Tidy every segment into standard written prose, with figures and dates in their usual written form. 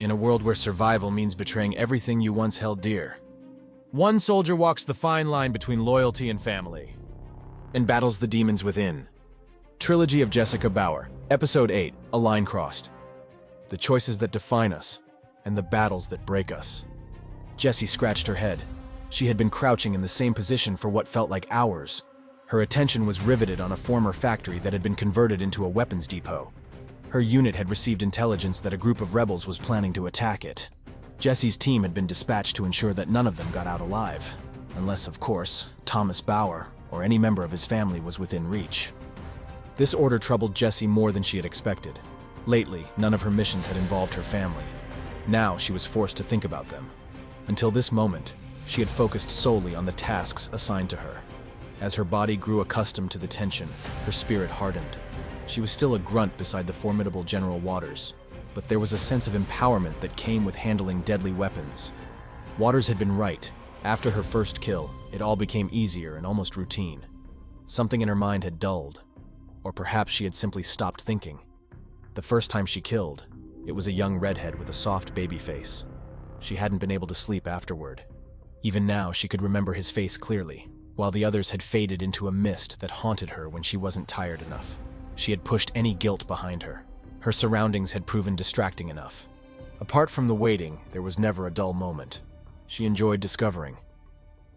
in a world where survival means betraying everything you once held dear. One soldier walks the fine line between loyalty and family, and battles the demons within. Trilogy of Jessica Bauer, Episode 8, A Line Crossed. The choices that define us, and the battles that break us. Jessie scratched her head. She had been crouching in the same position for what felt like hours. Her attention was riveted on a former factory that had been converted into a weapons depot. Her unit had received intelligence that a group of rebels was planning to attack it. Jessie's team had been dispatched to ensure that none of them got out alive. Unless, of course, Thomas Bauer or any member of his family was within reach. This order troubled Jessie more than she had expected. Lately, none of her missions had involved her family. Now she was forced to think about them. Until this moment, she had focused solely on the tasks assigned to her. As her body grew accustomed to the tension, her spirit hardened. She was still a grunt beside the formidable General Waters, but there was a sense of empowerment that came with handling deadly weapons. Waters had been right. After her first kill, it all became easier and almost routine. Something in her mind had dulled, or perhaps she had simply stopped thinking. The first time she killed, it was a young redhead with a soft baby face. She hadn't been able to sleep afterward. Even now, she could remember his face clearly, while the others had faded into a mist that haunted her when she wasn't tired enough. She had pushed any guilt behind her. Her surroundings had proven distracting enough. Apart from the waiting, there was never a dull moment. She enjoyed discovering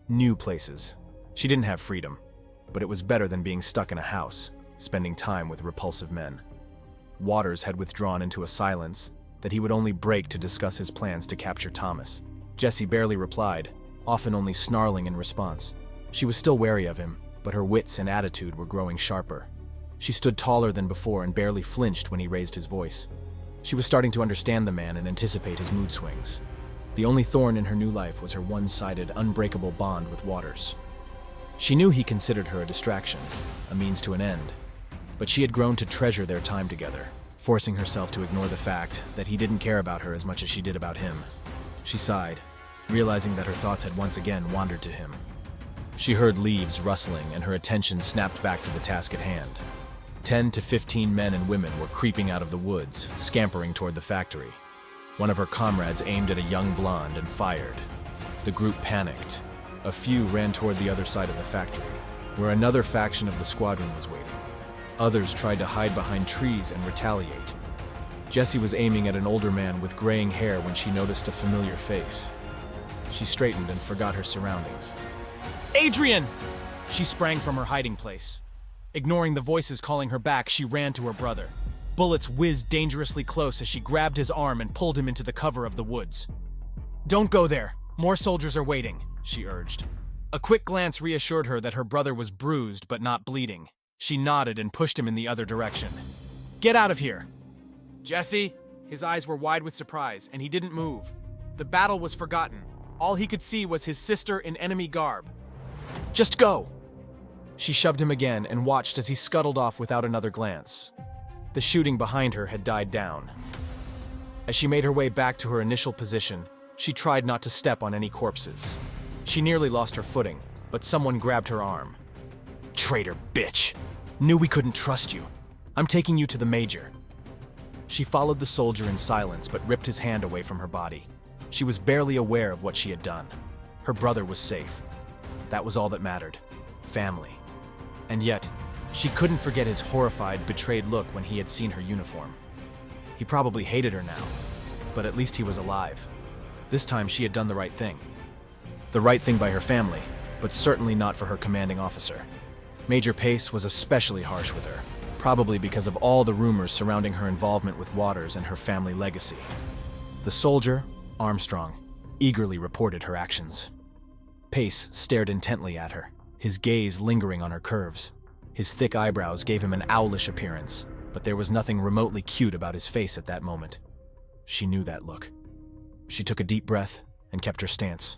new places. She didn't have freedom, but it was better than being stuck in a house, spending time with repulsive men. Waters had withdrawn into a silence that he would only break to discuss his plans to capture Thomas. Jessie barely replied, often only snarling in response. She was still wary of him, but her wits and attitude were growing sharper. She stood taller than before and barely flinched when he raised his voice. She was starting to understand the man and anticipate his mood swings. The only thorn in her new life was her one-sided, unbreakable bond with Waters. She knew he considered her a distraction, a means to an end, but she had grown to treasure their time together, forcing herself to ignore the fact that he didn't care about her as much as she did about him. She sighed, realizing that her thoughts had once again wandered to him. She heard leaves rustling and her attention snapped back to the task at hand. 10 to 15 men and women were creeping out of the woods, scampering toward the factory. One of her comrades aimed at a young blonde and fired. The group panicked. A few ran toward the other side of the factory, where another faction of the squadron was waiting. Others tried to hide behind trees and retaliate. Jessie was aiming at an older man with graying hair when she noticed a familiar face. She straightened and forgot her surroundings. "Adrian!" She sprang from her hiding place. Ignoring the voices calling her back, she ran to her brother. Bullets whizzed dangerously close as she grabbed his arm and pulled him into the cover of the woods. "Don't go there. More soldiers are waiting," she urged. A quick glance reassured her that her brother was bruised but not bleeding. She nodded and pushed him in the other direction. "Get out of here!" "Jessie!" His eyes were wide with surprise, and he didn't move. The battle was forgotten. All he could see was his sister in enemy garb. "Just go!" She shoved him again and watched as he scuttled off without another glance. The shooting behind her had died down. As she made her way back to her initial position, she tried not to step on any corpses. She nearly lost her footing, but someone grabbed her arm. "Traitor bitch! Knew we couldn't trust you. I'm taking you to the Major." She followed the soldier in silence but ripped his hand away from her body. She was barely aware of what she had done. Her brother was safe. That was all that mattered. Family. And yet, she couldn't forget his horrified, betrayed look when he had seen her uniform. He probably hated her now, but at least he was alive. This time she had done the right thing. The right thing by her family, but certainly not for her commanding officer. Major Pace was especially harsh with her, probably because of all the rumors surrounding her involvement with Waters and her family legacy. The soldier, Armstrong, eagerly reported her actions. Pace stared intently at her, his gaze lingering on her curves. His thick eyebrows gave him an owlish appearance, but there was nothing remotely cute about his face at that moment. She knew that look. She took a deep breath and kept her stance.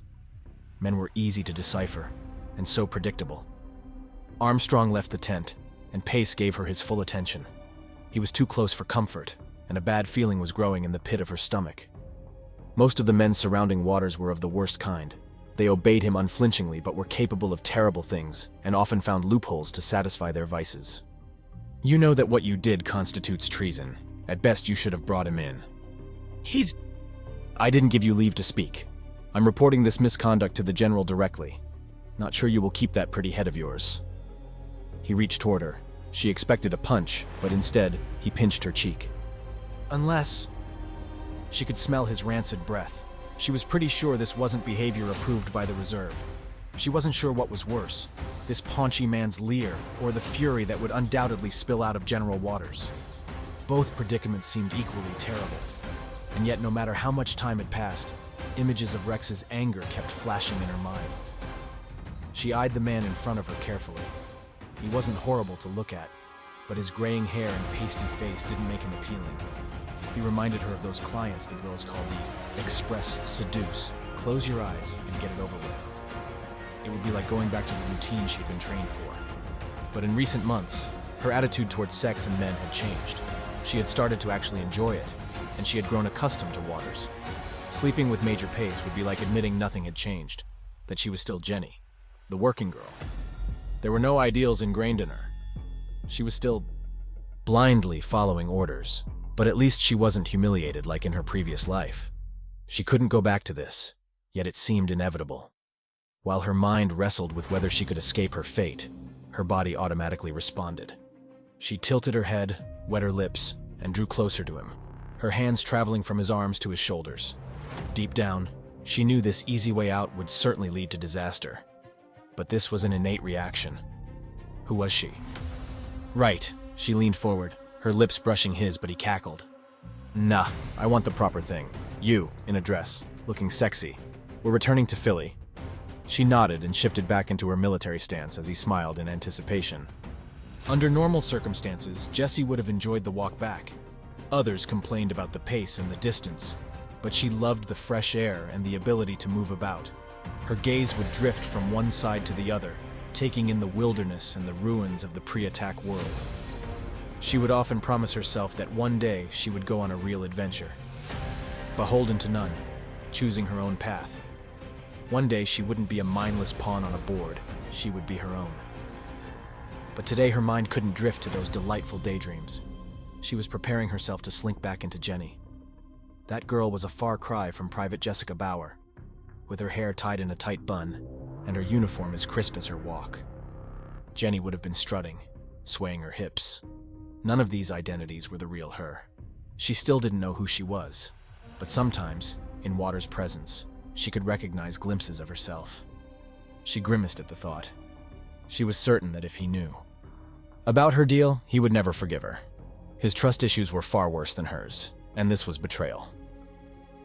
Men were easy to decipher, and so predictable. Armstrong left the tent, and Pace gave her his full attention. He was too close for comfort, and a bad feeling was growing in the pit of her stomach. Most of the men surrounding Waters were of the worst kind. They obeyed him unflinchingly but were capable of terrible things, and often found loopholes to satisfy their vices. "You know that what you did constitutes treason. At best, you should have brought him in." I didn't give you leave to speak. I'm reporting this misconduct to the general directly. Not sure you will keep that pretty head of yours." He reached toward her. She expected a punch, but instead, he pinched her cheek. Unless... She could smell his rancid breath. She was pretty sure this wasn't behavior approved by the reserve. She wasn't sure what was worse, this paunchy man's leer or the fury that would undoubtedly spill out of General Waters. Both predicaments seemed equally terrible. And yet, no matter how much time had passed, images of Rex's anger kept flashing in her mind. She eyed the man in front of her carefully. He wasn't horrible to look at, but his graying hair and pasty face didn't make him appealing. He reminded her of those clients the girls called the express seduce, close your eyes and get it over with. It would be like going back to the routine she'd been trained for. But in recent months, her attitude towards sex and men had changed. She had started to actually enjoy it, and she had grown accustomed to Waters. Sleeping with Major Pace would be like admitting nothing had changed, that she was still Jenny, the working girl. There were no ideals ingrained in her. She was still blindly following orders, but at least she wasn't humiliated like in her previous life. She couldn't go back to this, yet it seemed inevitable. While her mind wrestled with whether she could escape her fate, her body automatically responded. She tilted her head, wet her lips, and drew closer to him, her hands traveling from his arms to his shoulders. Deep down, she knew this easy way out would certainly lead to disaster. But this was an innate reaction. Who was she? Right, she leaned forward, her lips brushing his, but he cackled. Nah, I want the proper thing. You, in a dress, looking sexy. We're returning to Philly. She nodded and shifted back into her military stance as he smiled in anticipation. Under normal circumstances, Jessie would have enjoyed the walk back. Others complained about the pace and the distance, but she loved the fresh air and the ability to move about. Her gaze would drift from one side to the other, taking in the wilderness and the ruins of the pre-attack world. She would often promise herself that one day she would go on a real adventure. Beholden to none, choosing her own path. One day she wouldn't be a mindless pawn on a board, she would be her own. But today her mind couldn't drift to those delightful daydreams. She was preparing herself to slink back into Jenny. That girl was a far cry from Private Jessica Bauer, with her hair tied in a tight bun, and her uniform as crisp as her walk. Jenny would have been strutting, swaying her hips. None of these identities were the real her. She still didn't know who she was, but sometimes, in Waters' presence, she could recognize glimpses of herself. She grimaced at the thought. She was certain that if he knew about her deal, he would never forgive her. His trust issues were far worse than hers, and this was betrayal.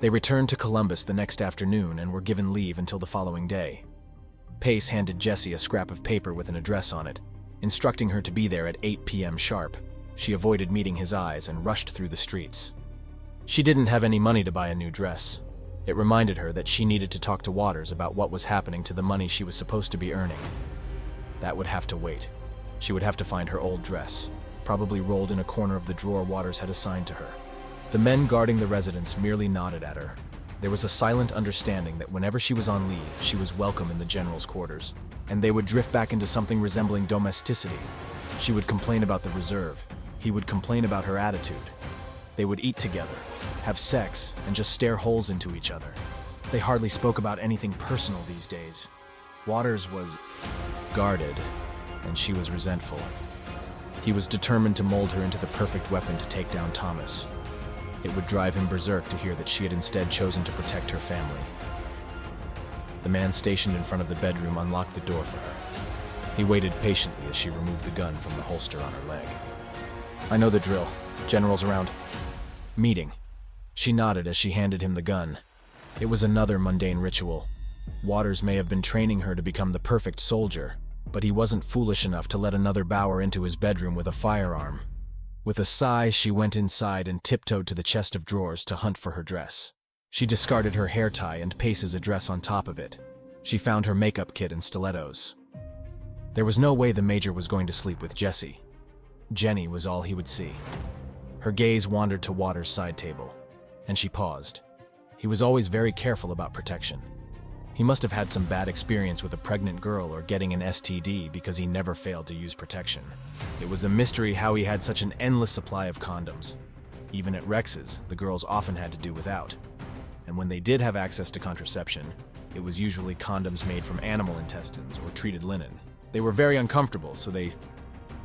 They returned to Columbus the next afternoon and were given leave until the following day. Pace handed Jessie a scrap of paper with an address on it, instructing her to be there at 8 p.m. sharp. She avoided meeting his eyes and rushed through the streets. She didn't have any money to buy a new dress. It reminded her that she needed to talk to Waters about what was happening to the money she was supposed to be earning. That would have to wait. She would have to find her old dress, probably rolled in a corner of the drawer Waters had assigned to her. The men guarding the residence merely nodded at her. There was a silent understanding that whenever she was on leave, she was welcome in the general's quarters, and they would drift back into something resembling domesticity. She would complain about the reserve. He would complain about her attitude. They would eat together, have sex, and just stare holes into each other. They hardly spoke about anything personal these days. Waters was guarded, and she was resentful. He was determined to mold her into the perfect weapon to take down Thomas. It would drive him berserk to hear that she had instead chosen to protect her family. The man stationed in front of the bedroom unlocked the door for her. He waited patiently as she removed the gun from the holster on her leg. I know the drill. General's around. Meeting. She nodded as she handed him the gun. It was another mundane ritual. Waters may have been training her to become the perfect soldier, but he wasn't foolish enough to let another Bauer into his bedroom with a firearm. With a sigh, she went inside and tiptoed to the chest of drawers to hunt for her dress. She discarded her hair tie and Pace's address on top of it. She found her makeup kit and stilettos. There was no way the Major was going to sleep with Jessie. Jenny was all he would see. Her gaze wandered to Waters' side table, and she paused. He was always very careful about protection. He must have had some bad experience with a pregnant girl or getting an STD because he never failed to use protection. It was a mystery how he had such an endless supply of condoms. Even at Rex's, the girls often had to do without. and when they did have access to contraception, it was usually condoms made from animal intestines or treated linen. They were very uncomfortable, so they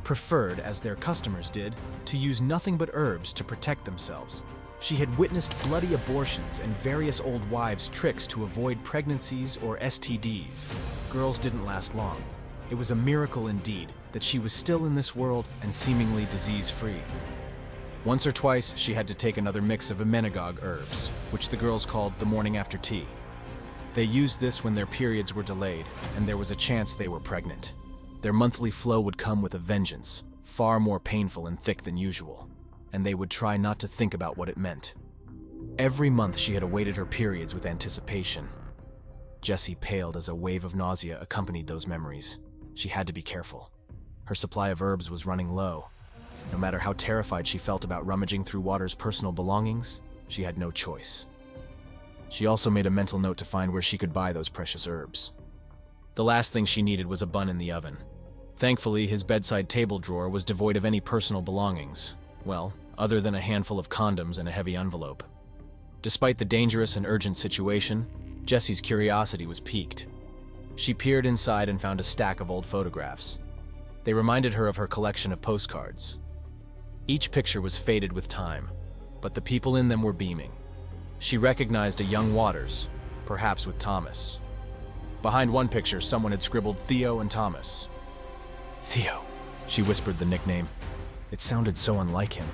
preferred, as their customers did, to use nothing but herbs to protect themselves. She had witnessed bloody abortions and various old wives' tricks to avoid pregnancies or STDs. Girls didn't last long. It was a miracle indeed that she was still in this world and seemingly disease-free. Once or twice, she had to take another mix of emmenagogue herbs, which the girls called the morning after tea. They used this when their periods were delayed, and there was a chance they were pregnant. Their monthly flow would come with a vengeance, far more painful and thick than usual, and they would try not to think about what it meant. Every month she had awaited her periods with anticipation. Jessie paled as a wave of nausea accompanied those memories. She had to be careful. Her supply of herbs was running low. No matter how terrified she felt about rummaging through Water's personal belongings, she had no choice. She also made a mental note to find where she could buy those precious herbs. The last thing she needed was a bun in the oven. Thankfully, his bedside table drawer was devoid of any personal belongings, well, other than a handful of condoms and a heavy envelope. Despite the dangerous and urgent situation, Jessie's curiosity was piqued. She peered inside and found a stack of old photographs. They reminded her of her collection of postcards. Each picture was faded with time, but the people in them were beaming. She recognized a young Waters, perhaps with Thomas. Behind one picture, someone had scribbled Theo and Thomas. Theo, she whispered the nickname. It sounded so unlike him,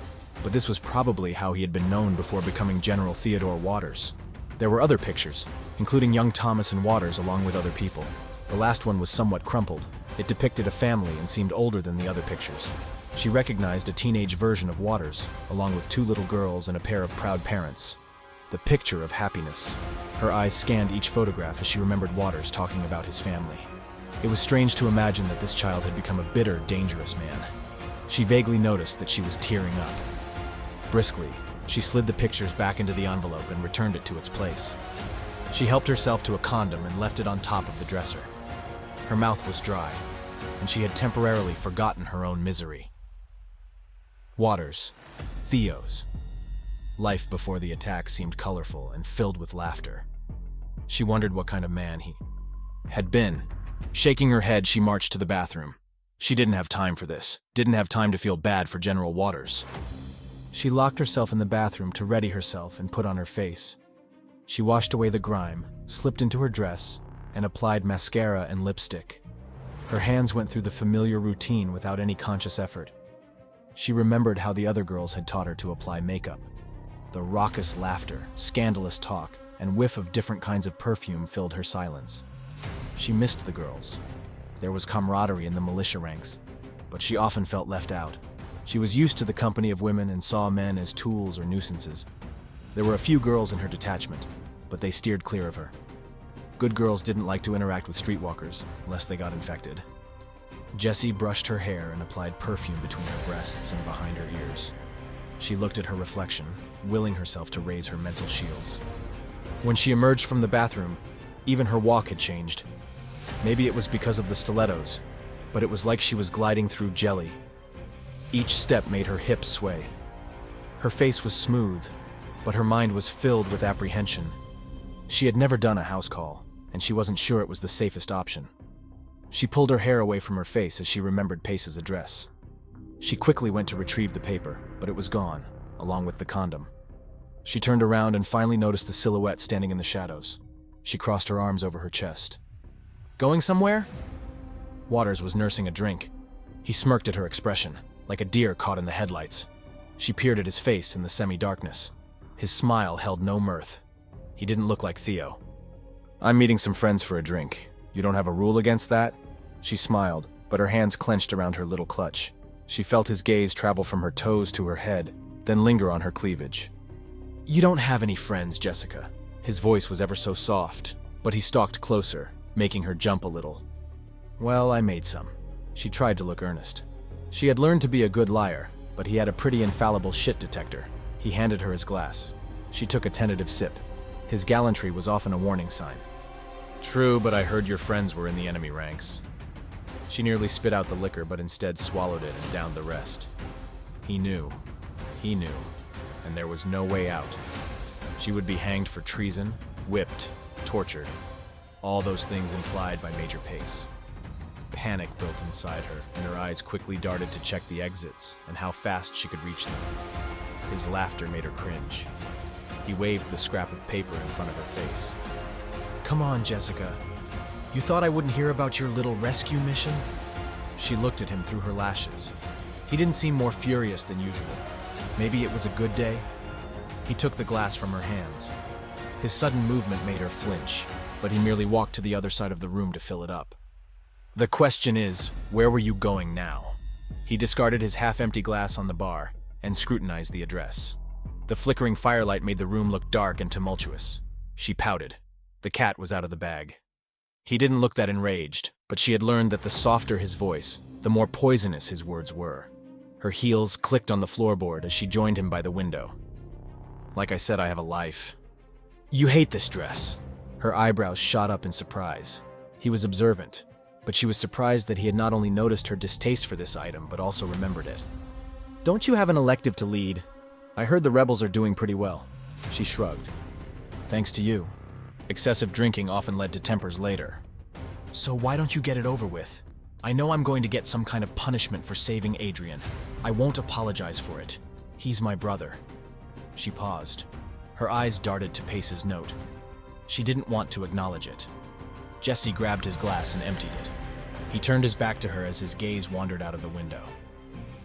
but this was probably how he had been known before becoming General Theodore Waters. There were other pictures, including young Thomas and Waters along with other people. The last one was somewhat crumpled. It depicted a family and seemed older than the other pictures. She recognized a teenage version of Waters, along with two little girls and a pair of proud parents. The picture of happiness. Her eyes scanned each photograph as she remembered Waters talking about his family. It was strange to imagine that this child had become a bitter, dangerous man. She vaguely noticed that she was tearing up. Briskly, she slid the pictures back into the envelope and returned it to its place. She helped herself to a condom and left it on top of the dresser. Her mouth was dry, and she had temporarily forgotten her own misery. Waters. Theo's. Life before the attack seemed colorful and filled with laughter. She wondered what kind of man he had been. Shaking her head, she marched to the bathroom. She didn't have time for this. Didn't have time to feel bad for General Waters. She locked herself in the bathroom to ready herself and put on her face. She washed away the grime, slipped into her dress, and applied mascara and lipstick. Her hands went through the familiar routine without any conscious effort. She remembered how the other girls had taught her to apply makeup. The raucous laughter, scandalous talk, and whiff of different kinds of perfume filled her silence. She missed the girls. There was camaraderie in the militia ranks, but she often felt left out. She was used to the company of women and saw men as tools or nuisances. There were a few girls in her detachment, but they steered clear of her. Good girls didn't like to interact with streetwalkers, unless they got infected. Jessie brushed her hair and applied perfume between her breasts and behind her ears. She looked at her reflection, willing herself to raise her mental shields. When she emerged from the bathroom, even her walk had changed. Maybe it was because of the stilettos, but it was like she was gliding through jelly. Each step made her hips sway. Her face was smooth, but her mind was filled with apprehension. She had never done a house call, and she wasn't sure it was the safest option. She pulled her hair away from her face as she remembered Pace's address. She quickly went to retrieve the paper, but it was gone, along with the condom. She turned around and finally noticed the silhouette standing in the shadows. She crossed her arms over her chest. Going somewhere? Waters was nursing a drink. He smirked at her expression, like a deer caught in the headlights. She peered at his face in the semi-darkness. His smile held no mirth. He didn't look like Theo. I'm meeting some friends for a drink. You don't have a rule against that? She smiled, but her hands clenched around her little clutch. She felt his gaze travel from her toes to her head, then linger on her cleavage. You don't have any friends, Jessica. His voice was ever so soft, but he stalked closer, making her jump a little. Well, I made some. She tried to look earnest. She had learned to be a good liar, but he had a pretty infallible shit detector. He handed her his glass. She took a tentative sip. His gallantry was often a warning sign. True, but I heard your friends were in the enemy ranks. She nearly spit out the liquor, but instead swallowed it and downed the rest. He knew, and there was no way out. She would be hanged for treason, whipped, tortured. All those things implied by Major Pace. Panic built inside her, and her eyes quickly darted to check the exits and how fast she could reach them. His laughter made her cringe. He waved the scrap of paper in front of her face. "Come on, Jessica. You thought I wouldn't hear about your little rescue mission?" She looked at him through her lashes. He didn't seem more furious than usual. Maybe it was a good day? He took the glass from her hands. His sudden movement made her flinch, but he merely walked to the other side of the room to fill it up. "The question is, where were you going now?" He discarded his half-empty glass on the bar and scrutinized the address. The flickering firelight made the room look dark and tumultuous. She pouted. The cat was out of the bag. He didn't look that enraged, but she had learned that the softer his voice, the more poisonous his words were. Her heels clicked on the floorboard as she joined him by the window. "Like I said, I have a life." "You hate this dress." Her eyebrows shot up in surprise. He was observant, but she was surprised that he had not only noticed her distaste for this item, but also remembered it. "Don't you have an elective to lead? I heard the rebels are doing pretty well." She shrugged. "Thanks to you. Excessive drinking often led to tempers later. So why don't you get it over with? I know I'm going to get some kind of punishment for saving Adrian. I won't apologize for it. He's my brother." She paused. Her eyes darted to Pace's note. She didn't want to acknowledge it. Jessie grabbed his glass and emptied it. He turned his back to her as his gaze wandered out of the window.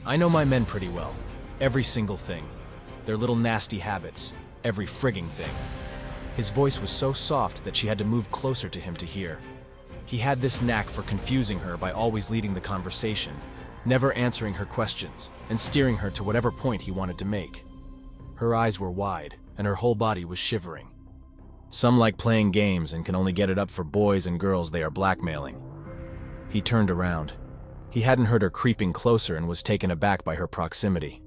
"I know my men pretty well. Every single thing. Their little nasty habits. Every frigging thing." His voice was so soft that she had to move closer to him to hear. He had this knack for confusing her by always leading the conversation, never answering her questions, and steering her to whatever point he wanted to make. Her eyes were wide, and her whole body was shivering. Some like playing games and can only get it up for boys and girls they are blackmailing. He turned around. He hadn't heard her creeping closer and was taken aback by her proximity.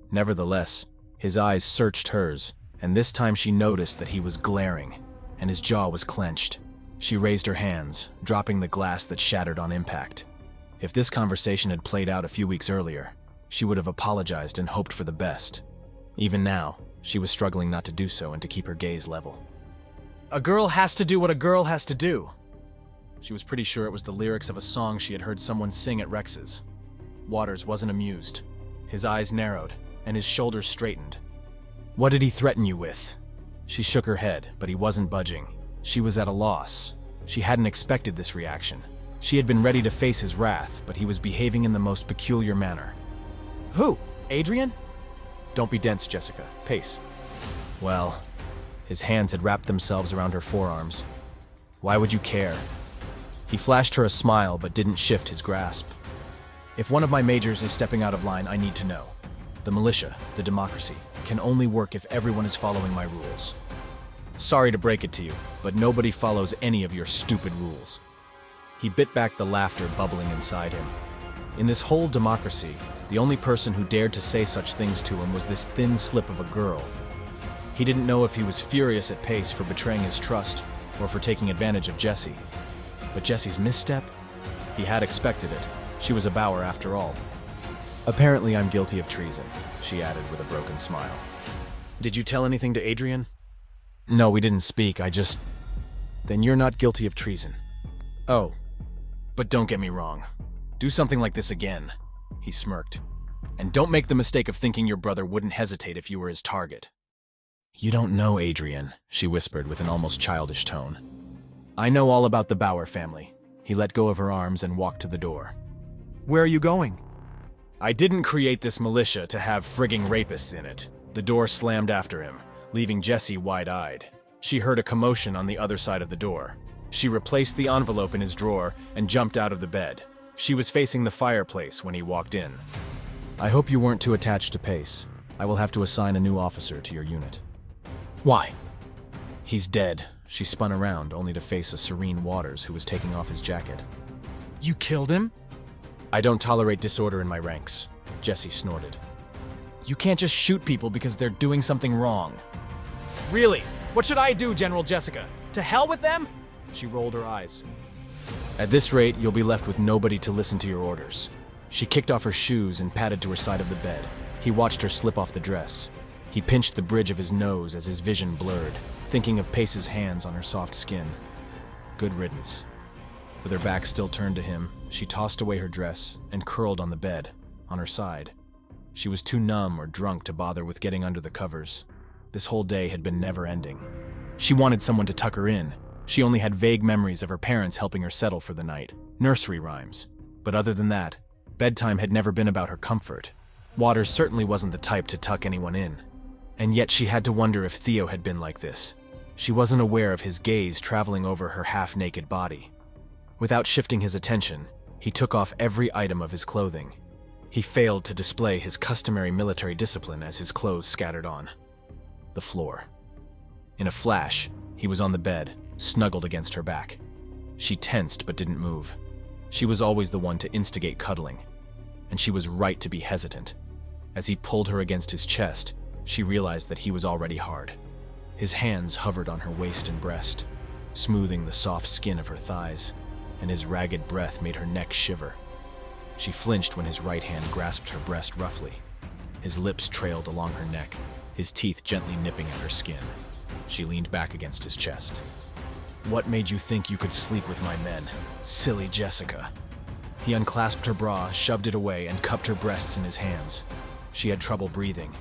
Nevertheless, his eyes searched hers, and this time she noticed that he was glaring, and his jaw was clenched. She raised her hands, dropping the glass that shattered on impact. If this conversation had played out a few weeks earlier, she would have apologized and hoped for the best. Even now, she was struggling not to do so and to keep her gaze level. "A girl has to do what a girl has to do." She was pretty sure it was the lyrics of a song she had heard someone sing at Rex's. Waters wasn't amused. His eyes narrowed, and his shoulders straightened. "What did he threaten you with?" She shook her head, but he wasn't budging. She was at a loss. She hadn't expected this reaction. She had been ready to face his wrath, but he was behaving in the most peculiar manner. "Who? Adrian?" "Don't be dense, Jessica. Pace." "Well..." His hands had wrapped themselves around her forearms. "Why would you care?" He flashed her a smile, but didn't shift his grasp. "If one of my majors is stepping out of line, I need to know. The militia, the democracy, can only work if everyone is following my rules. Sorry to break it to you, but nobody follows any of your stupid rules." He bit back the laughter bubbling inside him. In this whole democracy, the only person who dared to say such things to him was this thin slip of a girl. He didn't know if he was furious at Pace for betraying his trust or for taking advantage of Jessie. But Jessie's misstep? He had expected it. She was a Bauer after all. "Apparently I'm guilty of treason," she added with a broken smile. "Did you tell anything to Adrian?" "No, we didn't speak, Then you're not guilty of treason." "Oh. But don't get me wrong. Do something like this again." He smirked. "And don't make the mistake of thinking your brother wouldn't hesitate if you were his target." "You don't know Adrian," she whispered with an almost childish tone. "I know all about the Bauer family." He let go of her arms and walked to the door. "Where are you going?" "I didn't create this militia to have frigging rapists in it." The door slammed after him, leaving Jessie wide-eyed. She heard a commotion on the other side of the door. She replaced the envelope in his drawer and jumped out of the bed. She was facing the fireplace when he walked in. "I hope you weren't too attached to Pace. I will have to assign a new officer to your unit." "Why?" "He's dead." She spun around, only to face a serene Waters who was taking off his jacket. "You killed him?" "I don't tolerate disorder in my ranks," Jessie snorted. "You can't just shoot people because they're doing something wrong." "Really? What should I do, General Jessica? To hell with them?" She rolled her eyes. "At this rate, you'll be left with nobody to listen to your orders." She kicked off her shoes and padded to her side of the bed. He watched her slip off the dress. He pinched the bridge of his nose as his vision blurred, thinking of Pace's hands on her soft skin. Good riddance. With her back still turned to him, she tossed away her dress and curled on the bed, on her side. She was too numb or drunk to bother with getting under the covers. This whole day had been never-ending. She wanted someone to tuck her in. She only had vague memories of her parents helping her settle for the night, nursery rhymes. But other than that, bedtime had never been about her comfort. Waters certainly wasn't the type to tuck anyone in. And yet she had to wonder if Theo had been like this. She wasn't aware of his gaze traveling over her half-naked body. Without shifting his attention, he took off every item of his clothing. He failed to display his customary military discipline as his clothes scattered on the floor. In a flash, he was on the bed, snuggled against her back. She tensed but didn't move. She was always the one to instigate cuddling, and she was right to be hesitant. As he pulled her against his chest, she realized that he was already hard. His hands hovered on her waist and breast, smoothing the soft skin of her thighs, and his ragged breath made her neck shiver. She flinched when his right hand grasped her breast roughly. His lips trailed along her neck, his teeth gently nipping at her skin. She leaned back against his chest. "What made you think you could sleep with my men? Silly Jessica." He unclasped her bra, shoved it away, and cupped her breasts in his hands. She had trouble breathing.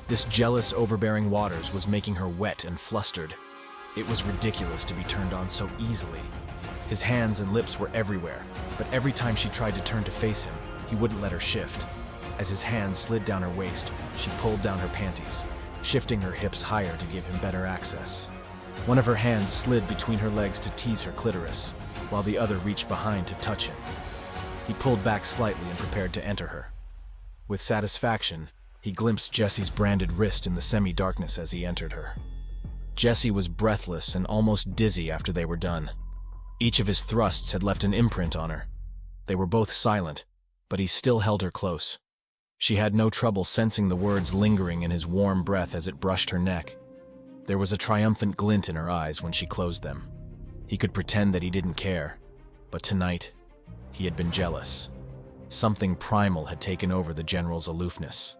This jealous, overbearing Waters was making her wet and flustered. It was ridiculous to be turned on so easily. His hands and lips were everywhere, but every time she tried to turn to face him, he wouldn't let her shift. As his hands slid down her waist, she pulled down her panties, shifting her hips higher to give him better access. One of her hands slid between her legs to tease her clitoris, while the other reached behind to touch him. He pulled back slightly and prepared to enter her. With satisfaction, he glimpsed Jessie's branded wrist in the semi-darkness as he entered her. Jessie was breathless and almost dizzy after they were done. Each of his thrusts had left an imprint on her. They were both silent, but he still held her close. She had no trouble sensing the words lingering in his warm breath as it brushed her neck. There was a triumphant glint in her eyes when she closed them. He could pretend that he didn't care, but tonight, he had been jealous. Something primal had taken over the general's aloofness.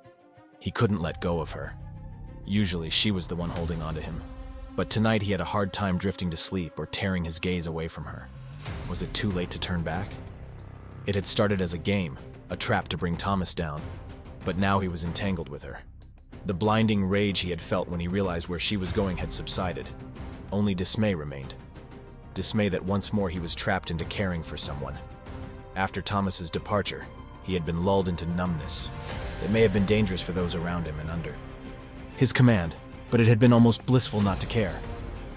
He couldn't let go of her. Usually she was the one holding on to him, but tonight he had a hard time drifting to sleep or tearing his gaze away from her. Was it too late to turn back? It had started as a game, a trap to bring Thomas down, but now he was entangled with her. The blinding rage he had felt when he realized where she was going had subsided. Only dismay remained. Dismay that once more he was trapped into caring for someone. After Thomas's departure, he had been lulled into numbness. It may have been dangerous for those around him and under his command, but it had been almost blissful not to care.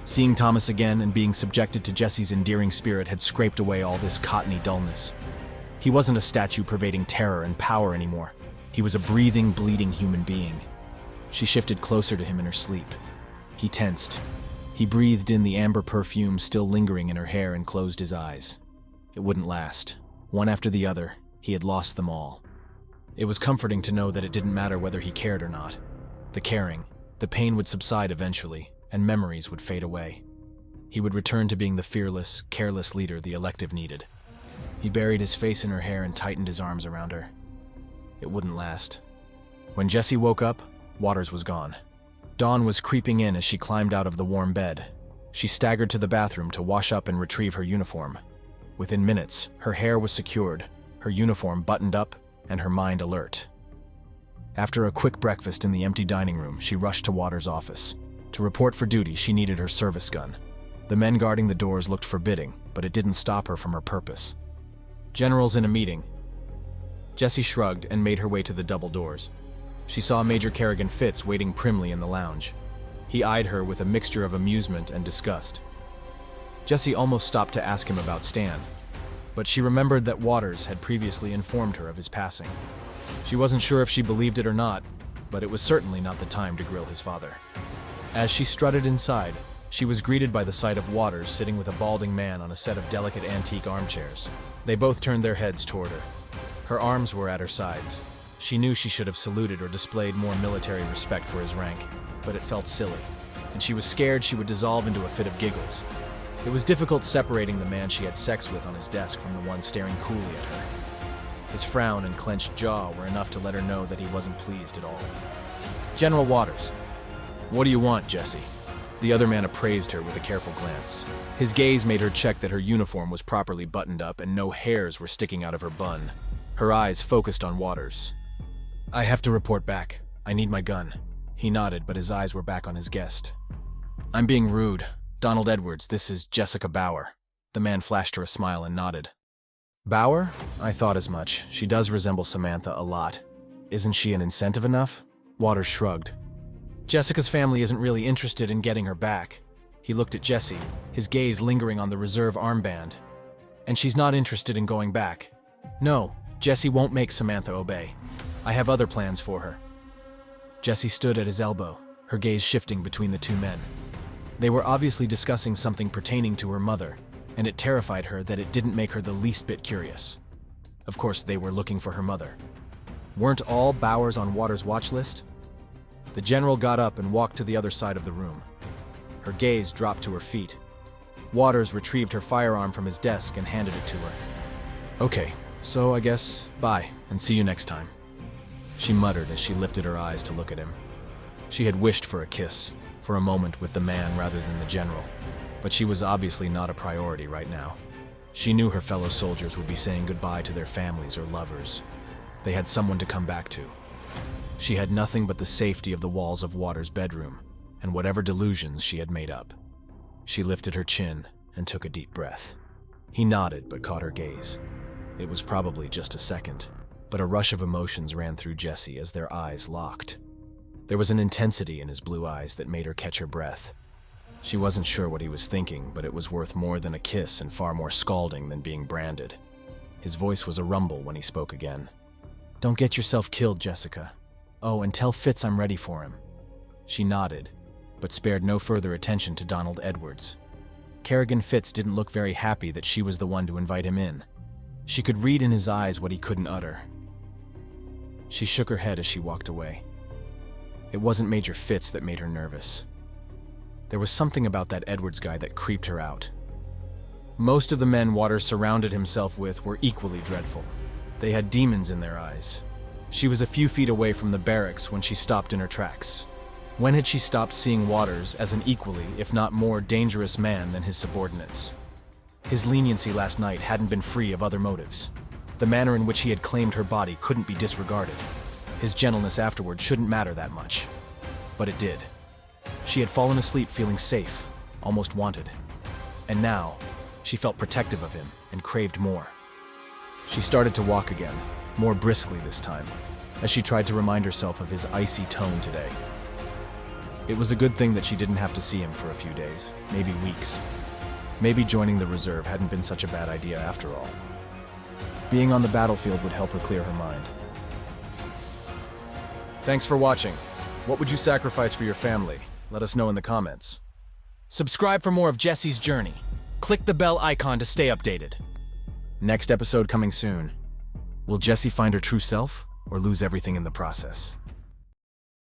Seeing Thomas again and being subjected to Jessie's endearing spirit had scraped away all this cottony dullness. He wasn't a statue pervading terror and power anymore. He was a breathing, bleeding human being. She shifted closer to him in her sleep. He tensed. He breathed in the amber perfume still lingering in her hair and closed his eyes. It wouldn't last. One after the other, he had lost them all. It was comforting to know that it didn't matter whether he cared or not. The caring, the pain would subside eventually, and memories would fade away. He would return to being the fearless, careless leader the elective needed. He buried his face in her hair and tightened his arms around her. It wouldn't last. When Jessie woke up, Waters was gone. Dawn was creeping in as she climbed out of the warm bed. She staggered to the bathroom to wash up and retrieve her uniform. Within minutes, her hair was secured, her uniform buttoned up, and her mind alert. After a quick breakfast in the empty dining room, she rushed to Waters' office. To report for duty, she needed her service gun. The men guarding the doors looked forbidding, but it didn't stop her from her purpose. "General's in a meeting." Jessie shrugged and made her way to the double doors. She saw Major Kerrigan Fitz waiting primly in the lounge. He eyed her with a mixture of amusement and disgust. Jessie almost stopped to ask him about Stan, but she remembered that Waters had previously informed her of his passing. She wasn't sure if she believed it or not, but it was certainly not the time to grill his father. As she strutted inside, she was greeted by the sight of Waters sitting with a balding man on a set of delicate antique armchairs. They both turned their heads toward her. Her arms were at her sides. She knew she should have saluted or displayed more military respect for his rank, but it felt silly, and she was scared she would dissolve into a fit of giggles. It was difficult separating the man she had sex with on his desk from the one staring coolly at her. His frown and clenched jaw were enough to let her know that he wasn't pleased at all. General Waters. What do you want, Jessie? The other man appraised her with a careful glance. His gaze made her check that her uniform was properly buttoned up and no hairs were sticking out of her bun. Her eyes focused on Waters. I have to report back. I need my gun. He nodded, but his eyes were back on his guest. I'm being rude. Donald Edwards, this is Jessica Bauer. The man flashed her a smile and nodded. Bauer? I thought as much. She does resemble Samantha a lot. Isn't she an incentive enough? Waters shrugged. Jessica's family isn't really interested in getting her back. He looked at Jessie, his gaze lingering on the reserve armband. And she's not interested in going back. No, Jessie won't make Samantha obey. I have other plans for her. Jessie stood at his elbow, her gaze shifting between the two men. They were obviously discussing something pertaining to her mother, and it terrified her that it didn't make her the least bit curious. Of course, they were looking for her mother. Weren't all Bauers on Waters' watch list? The general got up and walked to the other side of the room. Her gaze dropped to her feet. Waters retrieved her firearm from his desk and handed it to her. Okay, so I guess bye, and see you next time. She muttered as she lifted her eyes to look at him. She had wished for a kiss, for a moment with the man rather than the general, but she was obviously not a priority right now. She knew her fellow soldiers would be saying goodbye to their families or lovers. They had someone to come back to. She had nothing but the safety of the walls of Waters' bedroom, and whatever delusions she had made up. She lifted her chin and took a deep breath. He nodded but caught her gaze. It was probably just a second, but a rush of emotions ran through Jessie as their eyes locked. There was an intensity in his blue eyes that made her catch her breath. She wasn't sure what he was thinking, but it was worth more than a kiss and far more scalding than being branded. His voice was a rumble when he spoke again. Don't get yourself killed, Jessica. Oh, and tell Fitz I'm ready for him. She nodded, but spared no further attention to Donald Edwards. Kerrigan Fitz didn't look very happy that she was the one to invite him in. She could read in his eyes what he couldn't utter. She shook her head as she walked away. It wasn't Major Fitz that made her nervous. There was something about that Edwards guy that creeped her out. Most of the men Waters surrounded himself with were equally dreadful. They had demons in their eyes. She was a few feet away from the barracks when she stopped in her tracks. When had she stopped seeing Waters as an equally, if not more, dangerous man than his subordinates? His leniency last night hadn't been free of other motives. The manner in which he had claimed her body couldn't be disregarded. His gentleness afterward shouldn't matter that much. But it did. She had fallen asleep feeling safe, almost wanted. And now, she felt protective of him and craved more. She started to walk again, more briskly this time, as she tried to remind herself of his icy tone today. It was a good thing that she didn't have to see him for a few days, maybe weeks. Maybe joining the reserve hadn't been such a bad idea after all. Being on the battlefield would help her clear her mind. Thanks for watching. What would you sacrifice for your family? Let us know in the comments. Subscribe for more of Jessie's journey. Click the bell icon to stay updated. Next episode coming soon. Will Jessie find her true self, or lose everything in the process?